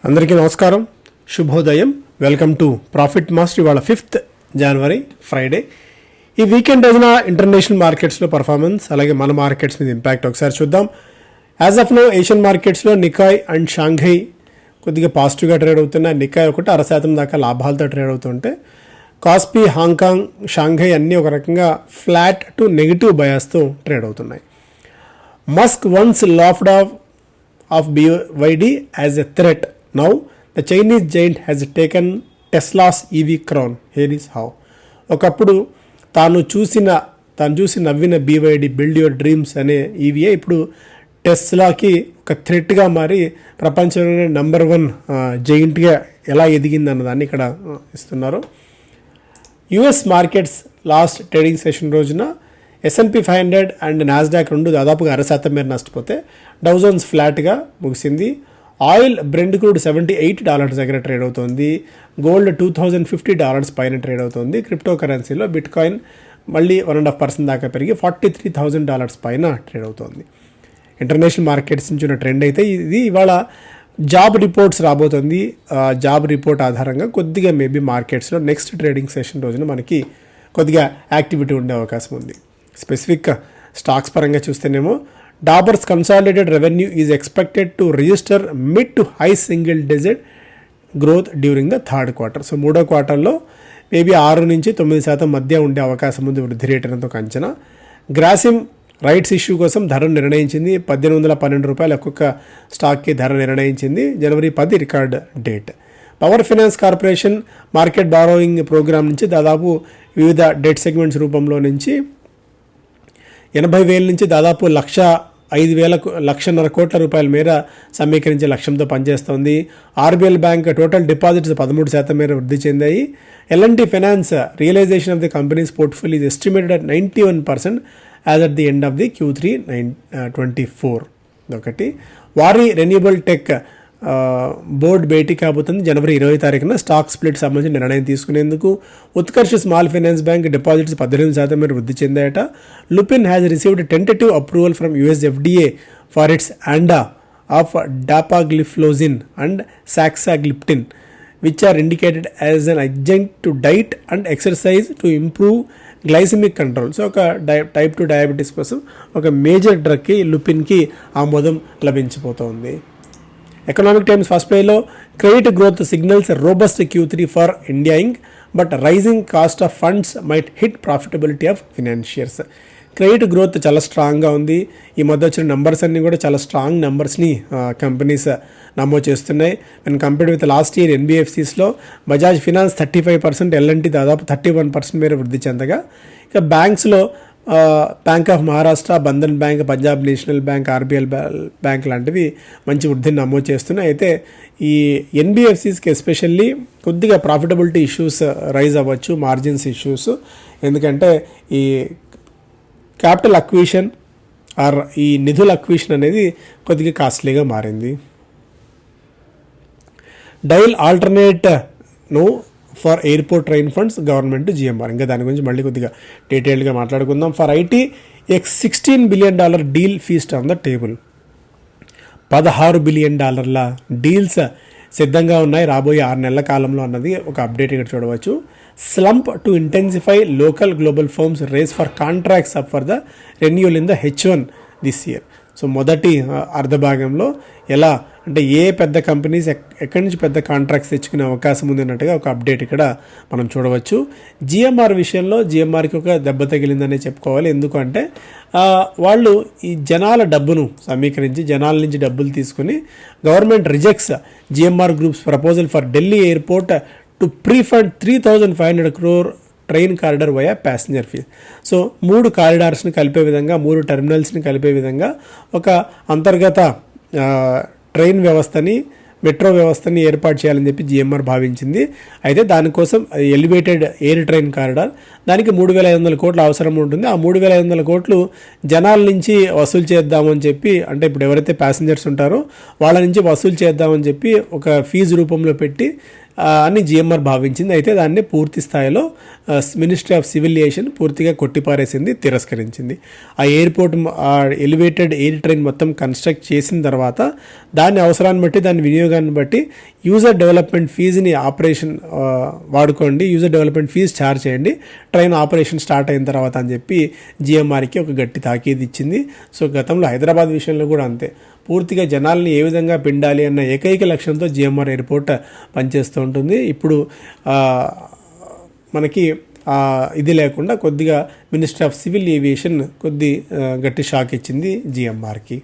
అందరికీ నమస్కారం, శుభోదయం. Welcome to profit master. ఇవాళ 5th జనవరి ఫ్రైడే. ఈ వీకెండ్ రోజున ఇంటర్నేషనల్ మార్కెట్స్లో పర్ఫార్మెన్స్, అలాగే మన మార్కెట్స్ మీద ఇంపాక్ట్ ఒకసారి చూద్దాం. యాజ్ ఆఫ్ నో ఏషియన్ మార్కెట్స్లో నికాయ్ అండ్ షాంఘై కొద్దిగా పాజిటివ్గా ట్రేడ్ అవుతున్నాయి. నికాయ్ 1.5% దాకా లాభాలతో ట్రేడ్ అవుతుంటే కాస్పీ, హాంకాంగ్, షాంఘై అన్నీ ఒక రకంగా ఫ్లాట్ టు నెగిటివ్ బయాస్తో ట్రేడ్ అవుతున్నాయి. Musk once laughed of BYD as a threat. Now the Chinese giant has taken Tesla's EV crown. Here is how. ఒకప్పుడు తాను చూసి నవ్విన BYD బిల్డ్ యువర్ డ్రీమ్స్ అనే EVA ఇప్పుడు టెస్లాకి ఒక థ్రెట్గా మారి ప్రపంచంలోనే నెంబర్ 1 జైంట్గా ఎలా ఎదిగింది అన్నదాన్ని ఇక్కడ ఇస్తున్నారు. US markets last trading session రోజున S&P 500 అండ్ నాస్డాక్ రెండు దాదాపుగా 0.5% మేర నష్టపోతే డౌ జోన్స్ ఫ్లాట్గా ముగిసింది. ఆయిల్ బ్రెంట్ క్రూడ్ $78 దగ్గర ట్రేడ్ అవుతుంది. గోల్డ్ $2,050 పైన ట్రేడ్ అవుతుంది. క్రిప్టో కరెన్సీలో బిట్ కాయిన్ మళ్ళీ 1.5% దాకా పెరిగి $43,000 పైన ట్రేడ్ అవుతుంది. ఇంటర్నేషనల్ మార్కెట్స్ నుంచి ఉన్న ట్రెండ్ అయితే ఇది. ఇవాళ జాబ్ రిపోర్ట్స్ రాబోతుంది. జాబ్ రిపోర్ట్ ఆధారంగా కొద్దిగా మేబీ మార్కెట్స్లో నెక్స్ట్ ట్రేడింగ్ సెషన్ రోజున మనకి కొద్దిగా యాక్టివిటీ ఉండే అవకాశం ఉంది. స్పెసిఫిక్ స్టాక్స్ పరంగా చూస్తేనేమో Dabur's consolidated revenue is expected to register mid to high single digit growth during the third quarter. So మూడో క్వార్టర్లో మేబీ 6 నుంచి 9% మధ్య ఉండే అవకాశం ఉంది వృద్ధి రేట్ అనేది ఒక అంచనా. గ్రాసిమ్ రైట్స్ ఇష్యూ కోసం ధరను నిర్ణయించింది. $1,812 ఒక్కొక్క స్టాక్కి ధర నిర్ణయించింది. జనవరి 10 record date. Power finance corporation market borrowing program నుంచి దాదాపు వివిధ డెట్ సెగ్మెంట్స్ రూపంలో నుంచి 80,000 నుంచి దాదాపు 1,05,000 కోట్ల రూపాయల మేర సమీకరించే లక్ష్యంతో పనిచేస్తోంది. ఆర్బీఎల్ బ్యాంక్ టోటల్ డిపాజిట్స్ 13% మేర వృద్ధి చెందాయి. L N T finance realization of the companies portfolio is estimated at 91% as at the end of the Q3 24. ఒకటి వారీ రెన్యూబుల్ టెక్ బోర్డు భేటీ కాబోతుంది. జనవరి 20 తారీఖున స్టాక్ స్ప్లిట్ సంబంధించిన నిర్ణయం తీసుకునేందుకు. Utkarsh small finance bank deposits 18% మేర వృద్ధి చెందాయట. Lupin has received tentative approval from US FDA for its ANDA of dapagliflozin and saxagliptin which are indicated as an adjunct to diet and exercise to improve glycaemic control. So ఒక type 2 diabetes కోసం ఒక major డ్రగ్కి లుపిన్కి ఆమోదం లభించిపోతుంది. Economic Times first పేలో credit growth signals robust Q3 for India Inc but rising cost of funds might hit profitability of financiers. Credit growth చాలా స్ట్రాంగ్గా ఉంది. ఈ మధ్య వచ్చిన నెంబర్స్ అన్నీ కూడా చాలా స్ట్రాంగ్ నెంబర్స్ని కంపెనీస్ నమోదు చేస్తున్నాయి. And compared with last year NBFCస్లో బజాజ్ ఫినాన్స్ 35%, L&T దాదాపు 31% మేర వృద్ధి చెందగా, ఇక బ్యాంక్స్లో bank of Maharashtra, Bandhan bank, Punjab national bank, RBL bank లాంటివి మంచి వృద్ధిని నమోదు చేస్తున్నాయి. అయితే ఈ NBFCస్కి ఎస్పెషల్లీ కొద్దిగా ప్రాఫిటబిలిటీ ఇష్యూస్ రైజ్ అవ్వచ్చు, మార్జిన్స్ ఇష్యూస్. ఎందుకంటే ఈ క్యాపిటల్ అక్విజిషన్ ఆర్ ఈ నిధుల అక్విజిషన్ అనేది కొద్దిగా కాస్ట్లీగా మారింది. DIAL alternate no for airport train funds government GMR. ఇంకా దాని గురించి మళ్ళీ కొద్దిగా డీటెయిల్డ్గా మాట్లాడుకుందాం. For IT $16 billion deal feast on the table. $16 billion deals సిద్ధంగా ఉన్నాయి రాబోయే 6 నెలల కాలంలో అన్నది ఒక అప్డేట్ ఇక్కడ చూడవచ్చు. Slump to intensify local global firms race for contracts up for the renewal in the H1 this year. So మొదటి అర్ధభాగంలో ఎలా అంటే ఏ పెద్ద కంపెనీస్ ఎక్కడి నుంచి పెద్ద కాంట్రాక్ట్స్ తెచ్చుకునే అవకాశం ఉంది అన్నట్టుగా ఒక అప్డేట్ ఇక్కడ మనం చూడవచ్చు. GMR విషయంలో GMRకి ఒక దెబ్బ తగిలిందనే చెప్పుకోవాలి. ఎందుకంటే వాళ్ళు ఈ జనాల డబ్బును సమీకరించి జనాల నుంచి డబ్బులు తీసుకుని government rejects GMR group's proposal for Delhi airport to prefund 3,500 crore train corridor via passenger fee. So 3 కారిడార్స్ని కలిపే విధంగా, 3 టెర్మినల్స్ని కలిపే విధంగా ఒక అంతర్గత ట్రైన్ వ్యవస్థని, మెట్రో వ్యవస్థని ఏర్పాటు చేయాలని చెప్పి GMR భావించింది. అయితే దానికోసం ఎలివేటెడ్ ఎయిర్ ట్రైన్ కారిడార్, దానికి 3,500 కోట్ల అవసరం ఉంటుంది. ఆ 3,500 కోట్లు జనాల నుంచి వసూలు చేద్దామని చెప్పి, అంటే ఇప్పుడు ఎవరైతే ప్యాసింజర్స్ ఉంటారో వాళ్ళ నుంచి వసూలు చేద్దామని చెప్పి ఒక ఫీజు రూపంలో పెట్టి అని జిఎంఆర్ భావించింది. అయితే దాన్ని పూర్తి స్థాయిలో మినిస్ట్రీ ఆఫ్ సివిల్ ఏవియేషన్ పూర్తిగా కొట్టిపారేసింది, తిరస్కరించింది. ఆ ఎయిర్పోర్ట్ ఎలివేటెడ్ ఎయిర్ ట్రైన్ మొత్తం కన్స్ట్రక్ట్ చేసిన తర్వాత దాని అవసరాన్ని బట్టి దాని వినియోగాన్ని బట్టి యూజర్ డెవలప్మెంట్ ఫీజుని ఆపరేషన్ వాడుకోండి, యూజర్ డెవలప్మెంట్ ఫీజు ఛార్జ్ చేయండి ట్రైన్ ఆపరేషన్ స్టార్ట్ అయిన తర్వాత అని చెప్పి జిఎంఆర్కి ఒక గట్టి తాకీదు ఇచ్చింది. సో గతంలో హైదరాబాద్ విషయంలో కూడా అంతే, పూర్తిగా జనాల్ని ఏ విధంగా పిండాలి అన్న ఏకైక లక్ష్యంతో జిఎంఆర్ ఎయిర్పోర్ట్ పనిచేస్తూ ఉంటుంది. ఇప్పుడు మనకి ఇది లేకుండా కొద్దిగా మినిస్ట్రీ ఆఫ్ సివిల్ ఏవియేషన్ గట్టి షాక్ ఇచ్చింది జిఎంఆర్కి.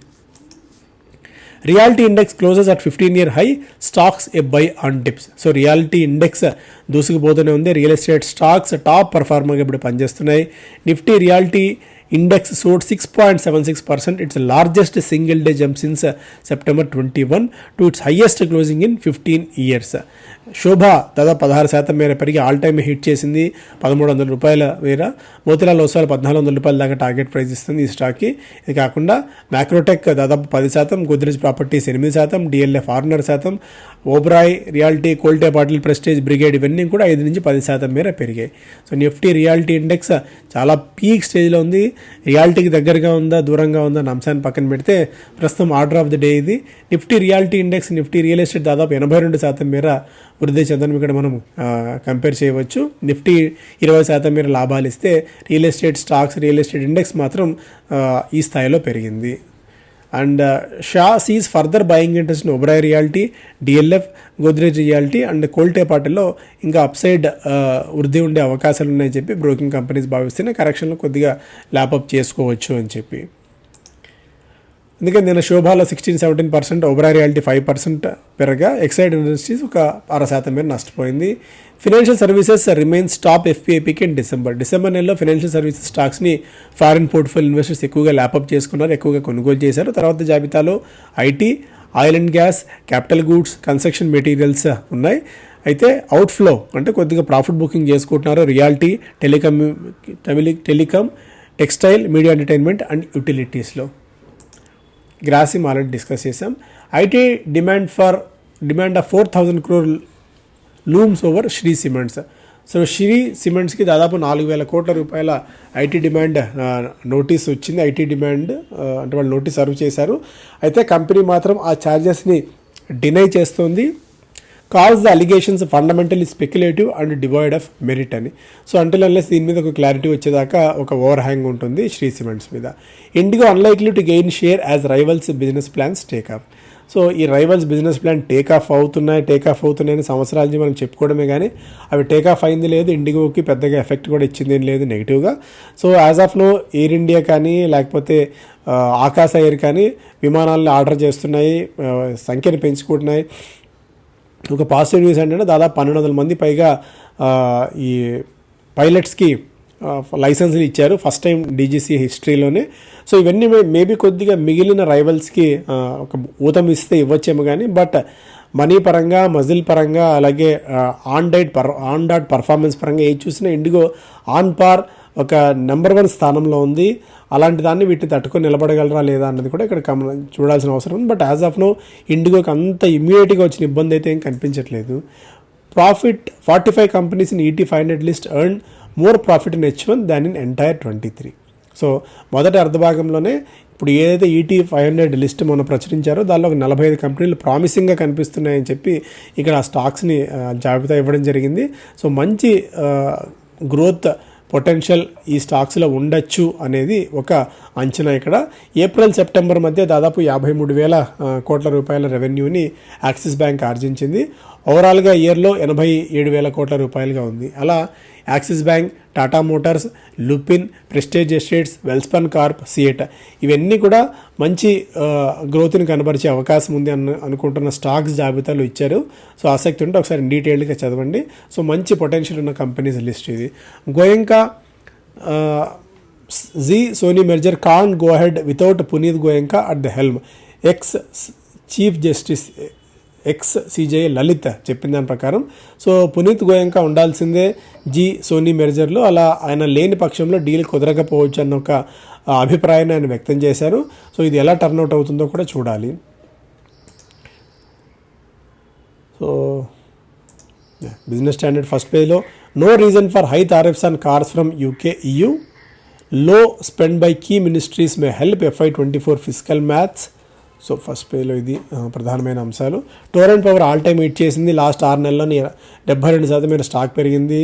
Realty index closes at 15-year high, stocks a buy on dips. So realty index దూసుకుపోతూనే ఉంది. రియల్ ఎస్టేట్ స్టాక్స్ టాప్ పర్ఫార్మర్గా ఇప్పుడు పనిచేస్తున్నాయి. Nifty realty index soared 6.76%. It's the largest single day jump since September 21 to its highest closing in 15 years. శోభ దాదాపు 16% మేర పెరిగి all time hit చేసింది. 1,300 రూపాయల మేర. మోతిలాల్ ఓస్వాల్ 1,400 రూపాయల దాకా టార్గెట్ ప్రైస్ ఇస్తుంది ఈ స్టాక్కి. ఇది కాకుండా మ్యాక్రోటెక్ దాదాపు 10%, Godrej properties 8%, DLF 6.5%, Oberoi reality, Kolte Patil prestige, brigade ఇవన్నీ కూడా 5 నుంచి 10% మేర పెరిగాయి. సో నిఫ్టీ రియాలిటీ ఇండెక్స్ చాలా పీక్ స్టేజ్లో ఉంది. రియాలిటీకి దగ్గరగా ఉందా దూరంగా ఉందా అన్న అంశాన్ని పక్కన పెడితే ప్రస్తుతం ఆర్డర్ ఆఫ్ ది డే ఇది. Nifty realty index, Nifty real estate దాదాపు 82% మేర వృద్ధి చెందడం ఇక్కడ మనం కంపేర్ చేయవచ్చు. నిఫ్టీ 20% మేర లాభాలు ఇస్తే real estate stocks, real estate index మాత్రం ఈ స్థాయిలో పెరిగింది. అండ్ షా sees further buying interest in Oberoi realty, DLF, Godrej realty and Kolte పాటిల్లో ఇంకా అప్సైడ్ వృద్ధి ఉండే అవకాశాలు ఉన్నాయని చెప్పి బ్రోకింగ్ కంపెనీస్ భావిస్తేనే కరెక్షన్లో కొద్దిగా ల్యాపప్ చేసుకోవచ్చు అని చెప్పి. ఎందుకంటే నేను శోభాలో 16-17%, ఒబరాయ్ రియాలిటీ 5% పెరగా ఎక్సైడ్ ఇండస్ట్రీస్ ఒక 6% మేర నష్టపోయింది. ఫినాన్షియల్ సర్వీసెస్ రిమైన్స్ టాప్ ఎఫ్పిఐపికి ఇన్ డిసెంబర్ నెలలో ఫినాన్షియల్ సర్వీసెస్ స్టాక్స్ని ఫారిన్ పోర్ట్ఫోలియో ఇన్వెస్టర్స్ ఎక్కువగా ల్యాపప్ చేసుకున్నారు, ఎక్కువగా కొనుగోలు చేశారు. తర్వాత జాబితాలో IT, oil and gas, capital goods, construction materials ఉన్నాయి. అయితే అవుట్ఫ్లో అంటే కొద్దిగా ప్రాఫిట్ బుకింగ్ చేసుకుంటున్నారు realty, telecom, textile, media entertainment and యూటిలిటీస్లో. గ్రాసిమ్ ఆల్రెడీ డిస్కస్ చేసాం. IT demand of 4,000 crore looms over Shree cements. So Shree సిమెంట్స్కి దాదాపు 4,000 కోట్ల రూపాయల ఐటీ డిమాండ్ నోటీస్ వచ్చింది. ఐటీ డిమాండ్ అంటే వాళ్ళు నోటీస్ సర్వ్ చేశారు. అయితే కంపెనీ మాత్రం ఆ ఛార్జెస్ని డినై చేస్తుంది. Calls the allegations fundamentally speculative and devoid of merit అని. సో అంటిల్ అన్లెస్ దీని మీద ఒక క్లారిటీ వచ్చేదాకా ఒక ఓవర్ హ్యాంగ్ ఉంటుంది శ్రీ సిమెంట్స్ మీద. IndiGo unlikely to gain share as rivals' business plans take off. So ఈ rivals' business plan take off అవుతున్నాయని సంవత్సరాల నుంచి మనం చెప్పుకోవడమే కానీ అవి టేక్ ఆఫ్ అయింది లేదు. ఇండిగోకి పెద్దగా ఎఫెక్ట్ కూడా ఇచ్చింది ఏం లేదు నెగిటివ్గా. So as of no Air India కానీ లేకపోతే ఆకాశ ఎయిర్ కానీ విమానాలను ఆర్డర్ చేస్తున్నాయి, సంఖ్యను పెంచుకుంటున్నాయి. ఒక పాజిటివ్ న్యూస్ ఏంటంటే దాదాపు 1,200 మంది పైగా ఈ పైలట్స్కి లైసెన్సులు ఇచ్చారు ఫస్ట్ టైం డీజీసీ హిస్టరీలోనే. సో ఇవన్నీ మేబీ కొద్దిగా మిగిలిన రైవల్స్కి ఒక ఊతం ఇస్తే ఇవ్వచ్చేమో కానీ, బట్ మనీ పరంగా, మజిల్ పరంగా, అలాగే ఆన్ డాట్ పర్ఫార్మెన్స్ పరంగా ఏది చూసినా ఇండిగో ఆన్ పార్ ఒక నెంబర్ 1 స్థానంలో ఉంది. అలాంటి దాన్ని వీటిని తట్టుకొని నిలబడగలరా లేదా అన్నది కూడా ఇక్కడ చూడాల్సిన అవసరం ఉంది. బట్ యాజ్ ఆఫ్ నో ఇండిగోకి అంత ఇమ్మీడియట్గా వచ్చిన ఇబ్బంది అయితే ఏం కనిపించట్లేదు. Profit 45 companies in ET 500 list earn more profit in H1 than in entire 23. So మొదటి అర్ధభాగంలోనే ఇప్పుడు ఏదైతే ET 500 లిస్ట్ మనం ప్రచురించారో దానిలో ఒక 45 కంపెనీలు ప్రామిసింగ్గా కనిపిస్తున్నాయని చెప్పి ఇక్కడ ఆ స్టాక్స్ని జాబితా ఇవ్వడం జరిగింది. సో మంచి గ్రోత్ పొటెన్షియల్ ఈ స్టాక్స్లో ఉండొచ్చు అనేది ఒక అంచనా. ఇక్కడ ఏప్రిల్ సెప్టెంబర్ మధ్య దాదాపు 53,000 కోట్ల రూపాయల రెవెన్యూని యాక్సిస్ బ్యాంక్ ఆర్జించింది. ఓవరాల్గా ఇయర్లో 87,000 కోట్ల రూపాయలుగా ఉంది. అలా Axis bank, Tata motors, Lupin, Prestige estates, Welspun corp, CEAT ఇవన్నీ కూడా మంచి గ్రోత్ని కనబరిచే అవకాశం ఉంది అనుకుంటున్న స్టాక్స్ జాబితాలు ఇచ్చారు. సో ఆసక్తి ఉంటే ఒకసారి డీటెయిల్డ్గా చదవండి. సో మంచి పొటెన్షియల్ ఉన్న కంపెనీస్ లిస్ట్ ఇది. Goenka Zee Sony merger can't go ahead without Puneet Goenka at the helm. Chief justice CJI Lalit చెప్పిన దాని ప్రకారం సో పునీత్ గోయంకా ఉండాల్సిందే జీ సోనీ మెర్జర్లో. అలా ఆయన లేని పక్షంలో డీల్ కుదరకపోవచ్చు అన్న ఒక అభిప్రాయాన్ని ఆయన వ్యక్తం చేశారు. సో ఇది ఎలా టర్న్అవుట్ అవుతుందో కూడా చూడాలి. సో బిజినెస్ స్టాండర్డ్ ఫస్ట్ పేజ్లో no reason for high tariffs on cars from UK EU, low spend by key ministries may help FY24 physical maths. So first పేజ్లో ఇది ప్రధానమైన అంశాలు. Torrent Power all time hit చేసింది. లాస్ట్ 6 నెలల్లో 72% స్టాక్ పెరిగింది.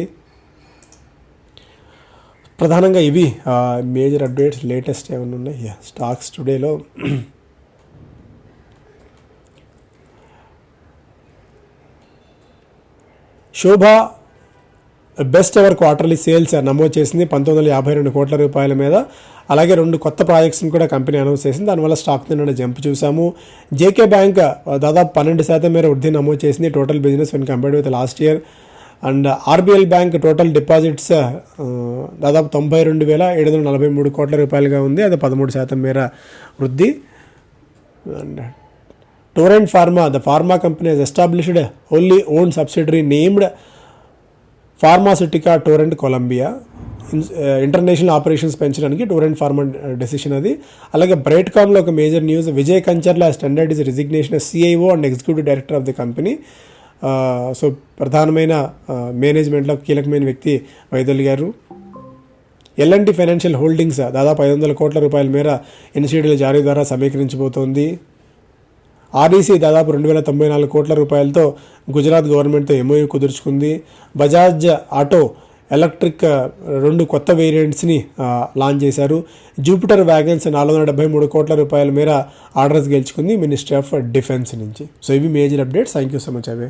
ప్రధానంగా ఇవి మేజర్ అప్డేట్స్. లేటెస్ట్ ఏమైనా ఉన్నాయి స్టాక్స్ టుడేలో. శోభ బెస్ట్ ఎవర్ క్వార్టర్లీ సేల్స్ నమోదు చేసింది 1952 కోట్ల రూపాయల మీద. అలాగే 2 కొత్త ప్రాజెక్ట్స్ని కూడా కంపెనీ అనౌన్స్ చేసింది. దానివల్ల స్టాక్ నిన్న జంప్ చూసాము. జేకే బ్యాంక్ దాదాపు 12% మేర వృద్ధి నమోదు చేసింది total business when compared with last year. And RBL bank total deposits దాదాపు 92,743 కోట్ల రూపాయలుగా ఉంది. అది 13% మేర వృద్ధి. And Torrent pharma, the pharma company has established wholly owned subsidiary named Farmaceutica Torrent Colombia. International operations పెంచడానికి టోరెంట్ ఫార్మా డెసిషన్ అది. అలాగే బ్రైట్కామ్లో ఒక major news, Vijay Kancharla tendered his resignation CIO and executive director of the company. So ప్రధానమైన మేనేజ్మెంట్లో కీలకమైన వ్యక్తి వైదొలిగారు. L&T financial holdings దాదాపు 500 కోట్ల రూపాయల మేర ఎన్సీడీల జారీ ద్వారా సమీకరించబోతోంది. REC దాదాపు 2,094 కోట్ల రూపాయలతో గుజరాత్ గవర్నమెంట్తో MOU కుదుర్చుకుంది. బజాజ్ ఆటో ఎలక్ట్రిక్ 2 కొత్త వేరియంట్స్ని లాంచ్ చేశారు. జూపిటర్ వ్యాగన్స్ 473 కోట్ల రూపాయల మేర ఆర్డర్స్ గెలుచుకుంది మినిస్ట్రీ ఆఫ్ డిఫెన్స్ నుంచి. సో ఇవి major updates. Thank you so much. Away